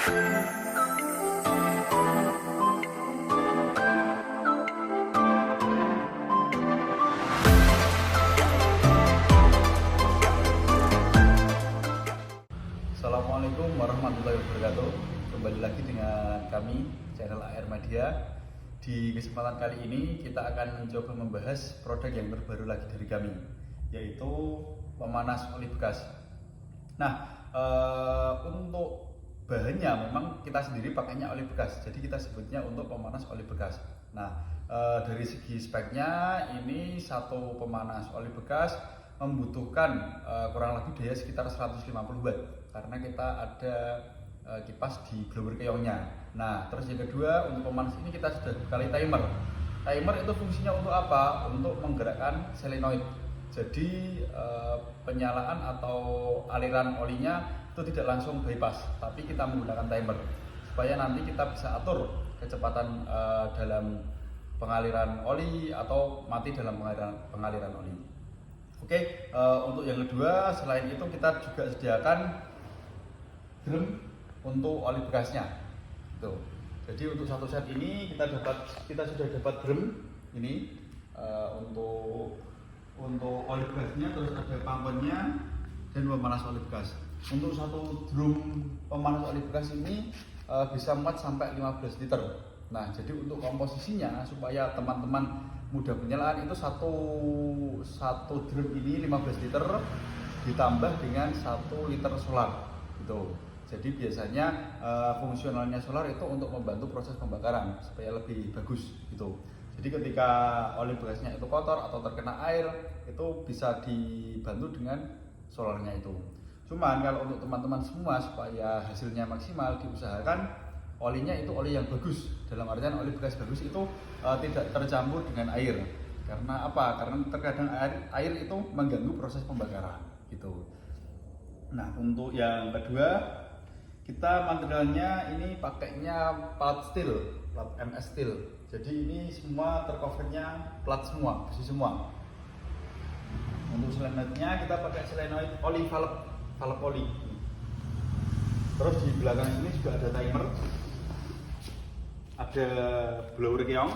Assalamualaikum warahmatullahi wabarakatuh. Kembali lagi dengan kami, channel AR Media. Di kesempatan kali ini kita akan mencoba membahas produk yang terbaru lagi dari kami, yaitu pemanas oli bekas. Nah, untuk bahannya memang kita sendiri pakainya oli bekas, jadi kita sebutnya untuk pemanas oli bekas. Nah, dari segi speknya, ini satu pemanas oli bekas membutuhkan kurang lebih daya sekitar 150 watt karena kita ada kipas di blower keongnya. Nah, terus yang kedua, untuk pemanas ini kita sudah dibekali timer. Timer itu fungsinya untuk apa? Untuk menggerakkan solenoid. Jadi penyalaan atau aliran olinya itu tidak langsung bypass, tapi kita menggunakan timer supaya nanti kita bisa atur kecepatan dalam pengaliran oli atau mati dalam pengaliran oli. Oke, untuk yang kedua, selain itu kita juga sediakan drum untuk oli bekasnya. Tuh. Jadi untuk satu set ini kita sudah dapat drum ini untuk oli bekasnya, terus ada pumpennya dan pemanas oli bekas. Untuk satu drum pemanas oli bekas ini bisa muat sampai 15 liter. Nah, jadi untuk komposisinya supaya teman-teman mudah penyalaan, itu satu drum ini 15 liter ditambah dengan 1 liter solar gitu. Jadi biasanya fungsionalnya solar itu untuk membantu proses pembakaran supaya lebih bagus gitu. Jadi ketika oli bekasnya itu kotor atau terkena air, itu bisa dibantu dengan solarnya itu. Cuman kalau untuk teman-teman semua supaya hasilnya maksimal, diusahakan olinya itu oli yang bagus. Dalam artian oli bekas bagus itu tidak tercampur dengan air. Karena apa? Karena terkadang air itu mengganggu proses pembakaran gitu. Nah, untuk yang kedua, kita materialnya ini pakainya plat steel, plat MS steel. Jadi ini semua tercovernya plat semua, besi semua. Untuk solenoidnya kita pakai solenoid oli valve oli. Terus di belakang ini juga ada timer, ada blower keong,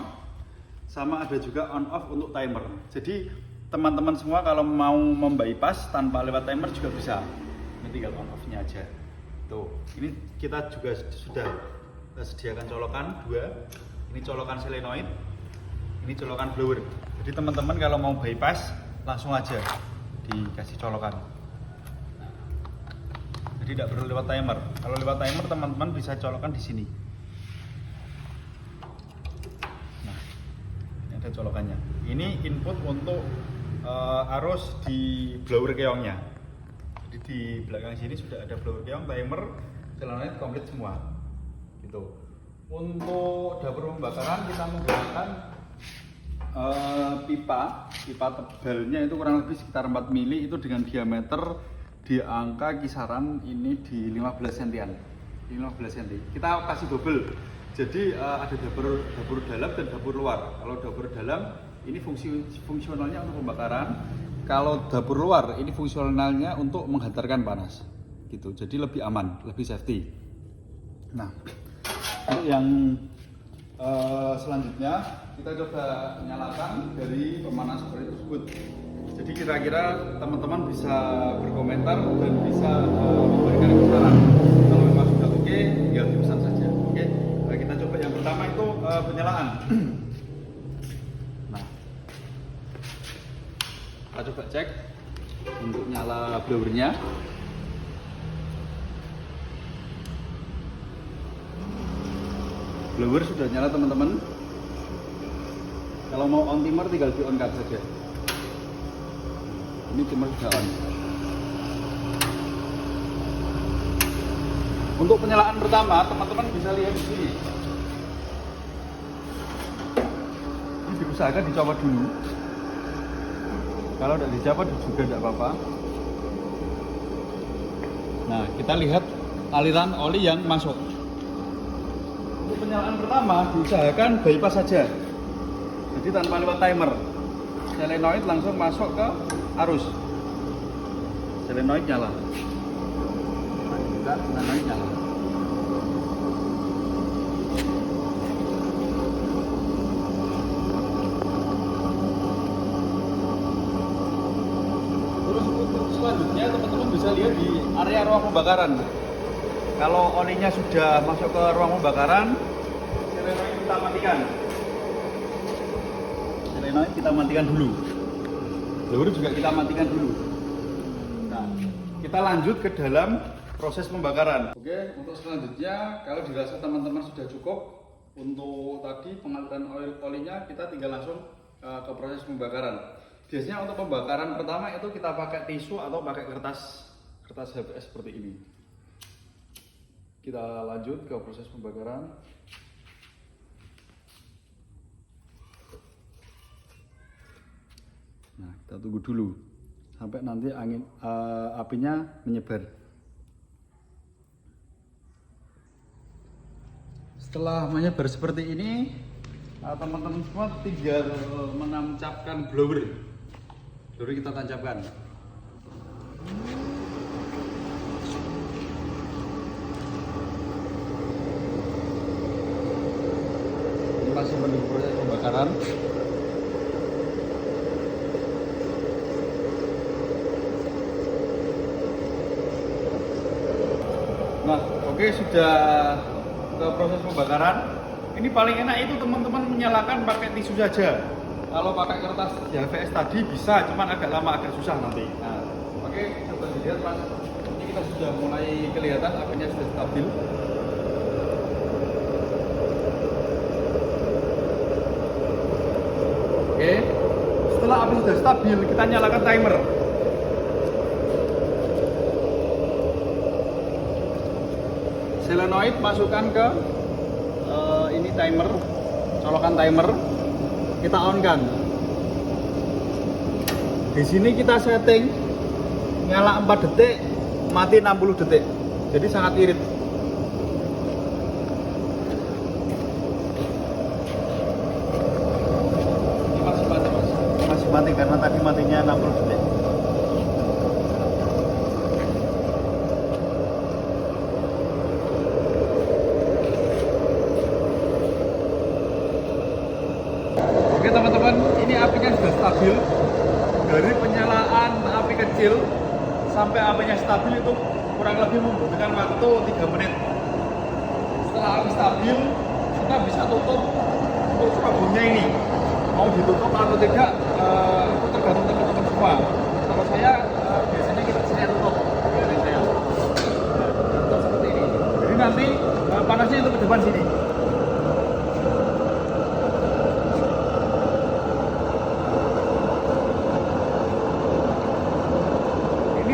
sama ada juga on off untuk timer. Jadi teman-teman semua kalau mau membypass tanpa lewat timer juga bisa. Ini tinggal on off nya aja. Tuh, ini kita juga sudah sediakan colokan 2. Ini colokan solenoid, ini colokan blower. Jadi teman-teman kalau mau bypass langsung aja dikasih colokan. Jadi tidak perlu lewat timer. Kalau lewat timer teman-teman bisa colokan di sini. Nah, ini ada colokannya. Ini input untuk arus di blower keongnya. Jadi di belakang sini sudah ada blower keong, timer, solenoid komplit semua. Gitu. Untuk dapur pembakaran kita menggunakan pipa tebalnya itu kurang lebih sekitar 4 mili, itu dengan diameter di angka kisaran ini di 15 cm. 15 cm. Kita kasih double. Jadi ada dapur dalam dan dapur luar. Kalau dapur dalam ini fungsionalnya untuk pembakaran. Kalau dapur luar ini fungsionalnya untuk menghantarkan panas. Gitu. Jadi lebih aman, lebih safety. Nah, untuk yang selanjutnya kita coba nyalakan dari pemanas oli tersebut. Jadi kira-kira teman-teman bisa berkomentar dan bisa memberikan saran. Kalau memang sudah oke, tinggal dipesan saja. Oke, nah, kita coba yang pertama itu penyalaan. Nah, kita coba cek untuk nyala blowernya. Blower sudah nyala teman-teman. Kalau mau on timer tinggal di on cut saja. Ini timer sudah on. Untuk penyalaan pertama, teman-teman bisa lihat di sini. Ini diusahakan dicopot dulu. Kalau tidak dicopot juga tidak apa-apa. Nah, kita lihat aliran oli yang masuk. Untuk penyalaan pertama diusahakan bypass saja. Jadi tanpa lewat timer. Solenoid langsung masuk ke arus. Solenoid nyala. Solenoid nyala. ruang pembakaran. Kalau olinya sudah masuk ke ruang pembakaran, selenoid kita matikan. Selenoid kita matikan dulu. Blur juga kita matikan dulu. Nah, kita lanjut ke dalam proses pembakaran. Oke, untuk selanjutnya kalau dirasa teman-teman sudah cukup untuk tadi pengaliran olinya, kita tinggal langsung ke proses pembakaran. Biasanya untuk pembakaran pertama itu kita pakai tisu atau pakai kertas HPS seperti ini. Kita lanjut ke proses pembakaran. Nah, kita tunggu dulu sampai nanti apinya menyebar. Setelah menyebar seperti ini, teman-teman semua tinggal menancapkan blower. Blower kita tancapkan. Ini masih menunggu proses pembakaran. Nah, oke, sudah ke proses pembakaran. Ini paling enak itu teman-teman menyalakan pakai tisu saja. Kalau pakai kertas HVS tadi bisa, cuman agak lama, agak susah nanti. Nah, oke, coba dilihat Mas. Ini kita sudah mulai kelihatan apinya sudah stabil. Oke, setelah api sudah stabil, kita nyalakan timer. Selenoid masukkan ke ini timer, colokan timer, kita on kan. Di sini kita setting nyala 4 detik, mati 60 detik. Jadi sangat irit. Ini masih mati, Mas. Masih mati karena tadi matinya 60 detik. Oke teman-teman, ini apinya sudah stabil. Dari penyalaan api kecil sampai apinya stabil itu kurang lebih membutuhkan waktu 3 menit. Setelah api stabil, kita bisa tutup untuk sabunnya ini. Mau ditutup atau tidak, itu tergantung teman-teman semua. Kalau biasanya saya tutup. Dari saya. Tutup seperti ini. Jadi nanti panasnya itu ke depan sini.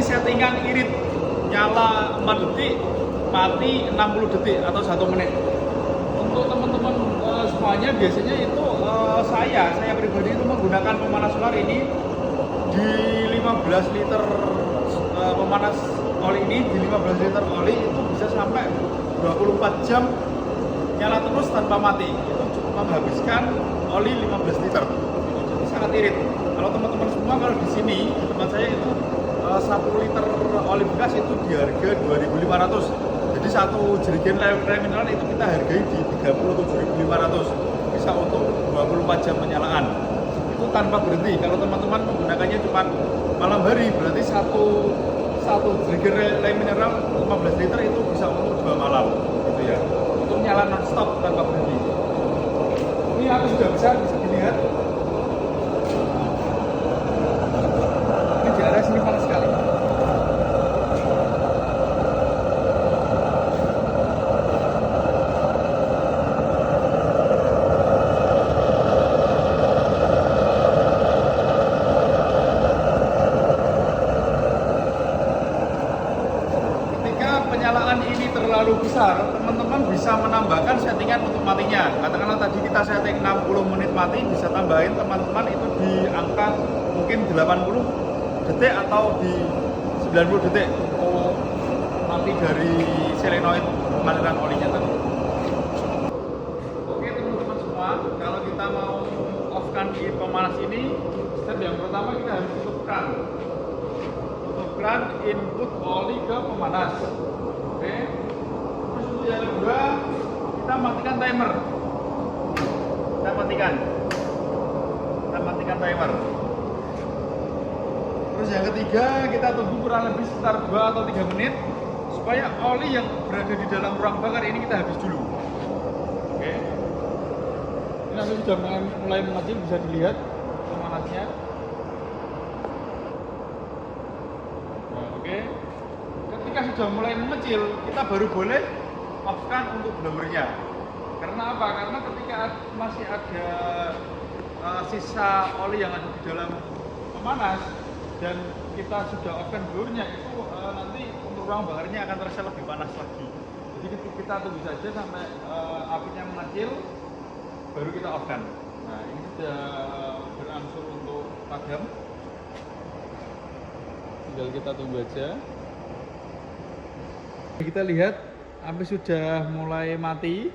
Settingan irit, nyala 4 detik, mati 60 detik atau 1 menit. Untuk teman-teman semuanya biasanya itu saya pribadi itu menggunakan pemanas solar ini di 15 liter pemanas oli ini, di 15 liter oli itu bisa sampai 24 jam nyala terus tanpa mati. Itu cukup menghabiskan oli 15 liter. Jadi sangat irit. Kalau teman-teman semua kalau di sini di tempat saya itu 1 liter oli bekas itu di harga 2.500. Jadi 1 jerigen mineral itu kita hargai di 37.500. Bisa untuk 24 jam penyalaan. Itu tanpa berhenti. Kalau teman-teman menggunakannya cuma malam hari, berarti 1 jerigen mineral 15 liter itu bisa untuk 2 malam, gitu ya. Untuk nyala non-stop tanpa berhenti. Ini api sudah besar, bisa dilihat. Ini di area sini panas sekali. Penyalaan ini terlalu besar, teman-teman bisa menambahkan settingan untuk matinya. Katakanlah tadi kita setting 60 menit mati, bisa tambahin teman-teman itu di angka mungkin 80 detik atau di 90 detik untuk mati dari selenoid pengaliran olinya tadi. Oke teman-teman semua, kalau kita mau off-kan di pemanas ini, step yang pertama kita harus tutup kran. Tutup kran input oli ke pemanas. Oke, terus untuk yang kedua kita matikan timer. Kita matikan timer. Terus yang ketiga kita tunggu kurang lebih sekitar 2 atau 3 menit supaya oli yang berada di dalam ruang bakar ini kita habis dulu. Oke. Ini nanti sudah mulai mengecil, bisa dilihat pemanasnya. Nah, oke. Ketika sudah mulai mengecil, kita baru boleh off-kan untuk blowernya. Karena apa? Karena ketika masih ada sisa oli yang ada di dalam pemanas dan kita sudah off-kan blowernya, itu nanti untuk ruang bakarnya akan terasa lebih panas lagi. Jadi kita tunggu saja sampai apinya mengecil, baru kita off-kan. Nah, ini sudah berangsur untuk padam. Tinggal kita tunggu aja. Kita lihat api sudah mulai mati,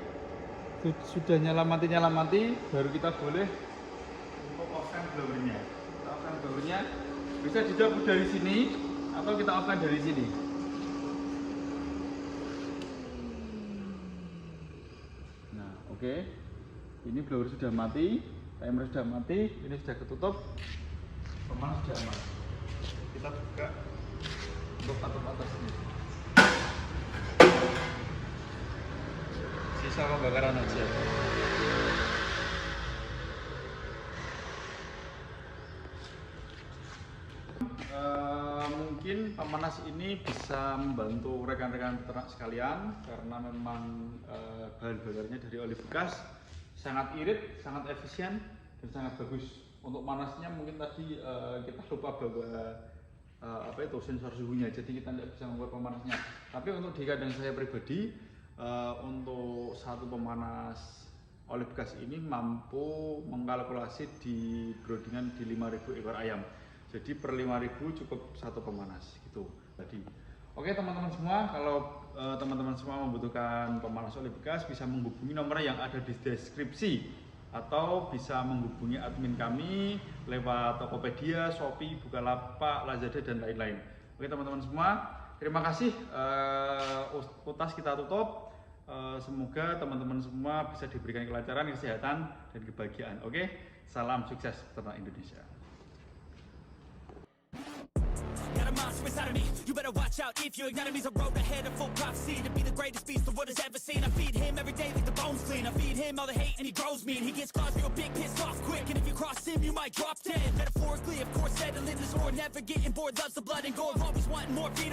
sudah nyala mati, baru kita boleh untuk off-kan blowernya. Off-kan blowernya bisa dicabut dari sini atau kita off-kan dari sini. Nah, oke. Ini blower sudah mati, timer sudah mati, ini sudah ketutup, pemanas sudah aman. Kita buka untuk atap atasnya. Sisa pembakaran aja. Mungkin pemanas ini bisa membantu rekan-rekan peternak sekalian karena memang bahan bakarnya dari oli bekas, sangat irit, sangat efisien dan sangat bagus. Untuk panasnya mungkin tadi kita lupa bawa sensor suhunya, jadi kita tidak bisa membuat pemanasnya. Tapi untuk di kandang saya pribadi, untuk satu pemanas oli bekas ini mampu mengkalkulasi di brodingan di 5.000 ekor ayam. Jadi per 5.000 cukup satu pemanas gitu tadi. Oke teman-teman semua, kalau teman-teman semua membutuhkan pemanas oli bekas bisa menghubungi nomor yang ada di deskripsi atau bisa menghubungi admin kami lewat Tokopedia, Shopee, Bukalapak, Lazada dan lain-lain. Oke teman-teman semua, terima kasih. Utas kita tutup. Semoga teman-teman semua bisa diberikan kelancaran, kesehatan dan kebahagiaan. Oke, salam sukses peternak Indonesia. Got a monster inside of me, you better watch out. If your enemy's a road ahead of full prophecy to be the greatest beast the world has ever seen. I feed him every day like the bones clean. I feed him all the hate and he grows mean. He gets claws real big, pissed off quick, and if you cross him you might drop dead. Metaphorically, of course, settling this war, never getting bored, loves the blood and gore, always wanting more freedom.